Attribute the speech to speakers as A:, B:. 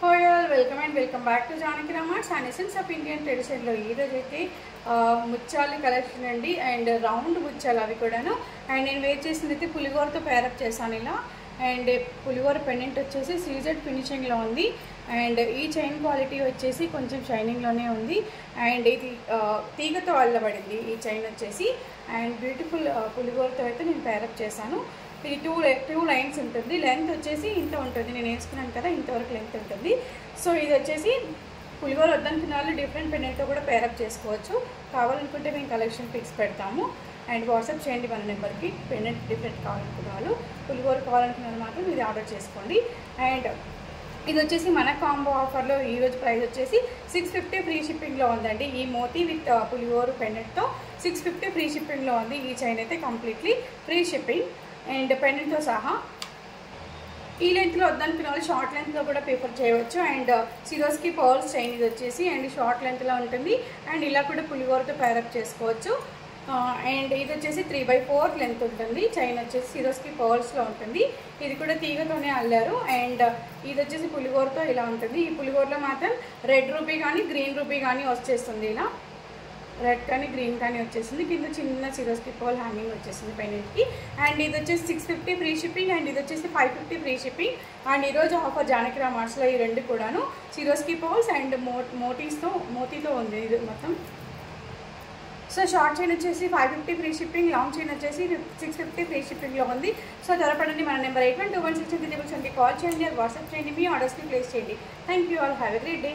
A: Hi all welcome back to Janaki Ram arts and essence of Indian ట్రెడిషన్లో ఈరోజు అయితే ముత్యాల కలెక్షన్ అండి. అండ్ రౌండ్ ముత్యాలు అవి కూడాను. అండ్ నేను వేర్ చేసింది అయితే పులిగోరతో పేరప్ చేశాను ఇలా. అండ్ పులిగోర పెండెంట్ వచ్చేసి సీజెడ్ ఫినిషింగ్లో ఉంది. అండ్ ఈ చైన్ క్వాలిటీ వచ్చేసి కొంచెం షైనింగ్లోనే ఉంది. అండ్ ఇది తీగతో అల్లబడింది ఈ చైన్ వచ్చేసి. అండ్ బ్యూటిఫుల్ పులిగోరతో అయితే నేను పేరప్ చేశాను. ఇది టూ లైన్స్ ఉంటుంది. లెంత్ వచ్చేసి ఇంత ఉంటుంది. నేను వేసుకున్నాను కదా, ఇంతవరకు లెంత్ ఉంటుంది. సో ఇది వచ్చేసి పులిగోర వద్దనుకున్న వాళ్ళు డిఫరెంట్ పెండెంట్తో కూడా పేరప్ చేసుకోవచ్చు. కావాలనుకుంటే మేము కలెక్షన్ పిక్స్ పెడతాము. అండ్ వాట్సాప్ చేయండి మన నెంబర్కి. పెండెంట్ డిఫరెంట్ కావాలనుకున్న వాళ్ళు, పులిగోర కావాలనుకున్న వాళ్ళు మాత్రం ఇది ఆర్డర్ చేసుకోండి. అండ్ ఇది వచ్చేసి మన కాంబో ఆఫర్లో ఈరోజు ప్రైస్ వచ్చేసి 650 ఫ్రీ షిప్పింగ్లో ఉందండి. ఈ మోతీ విత్ పులిగోర పెండెంట్తో 650 ఫ్రీ షిప్పింగ్లో ఉంది. ఈ చైన్ అయితే కంప్లీట్లీ ఫ్రీ షిప్పింగ్ అండ్ పెండెంట్తో సహా. ఈ లెంత్లో వద్దనుకున్న వాళ్ళు షార్ట్ లెంత్లో కూడా ప్రిఫర్ చేయవచ్చు. అండ్ సిరోస్కి పర్ల్స్ చైన్ ఇది వచ్చేసి అండ్ షార్ట్ లెంత్లో ఉంటుంది. అండ్ ఇలా కూడా పులిగోరతో పేరప్ చేసుకోవచ్చు. అండ్ ఇది వచ్చేసి 3/4 లెంత్ ఉంటుంది. చైన్ వచ్చేసి సిరోస్కి పర్ల్స్లో ఉంటుంది. ఇది కూడా తీగతోనే అల్లారు. అండ్ ఇది వచ్చేసి పులిగోరతో ఇలా ఉంటుంది. ఈ పులిగోరలో మాత్రం రెడ్ రూబీ కానీ గ్రీన్ రూబీ కానీ వచ్చేస్తుంది. ఇలా రెడ్ కానీ గ్రీన్ కానీ వచ్చేసింది. కింద చిన్న సిరోస్కి పర్ల్ హ్యాంగింగ్ వచ్చేసింది పెండెంట్కి. అండ్ ఇది వచ్చేసి 650 ఫ్రీ షిప్పింగ్ అండ్ ఇది వచ్చేసి 550 ఫ్రీ షిప్పింగ్. అండ్ ఈరోజు ఆఫర్ జానకి రామార్ట్స్లో ఈ రెండు కూడాను సిరోస్కి పర్ల్స్ అండ్ మోతీతో ఉంది ఇది మొత్తం. సో షార్ట్ చైన్ వచ్చేసి 550 ఫ్రీ షిప్పింగ్, లాంగ్ చైన్ వచ్చేసి 650 ఫ్రీ షిప్పింగ్లో ఉంది. సో త్వరపడండి. మన నెంబర్ 812163 కాల్ చేయండి, వాట్సాప్ చేయండి, మీ ఆర్డర్స్ని ప్లేస్ చేయండి. Thank you all. Have a great day.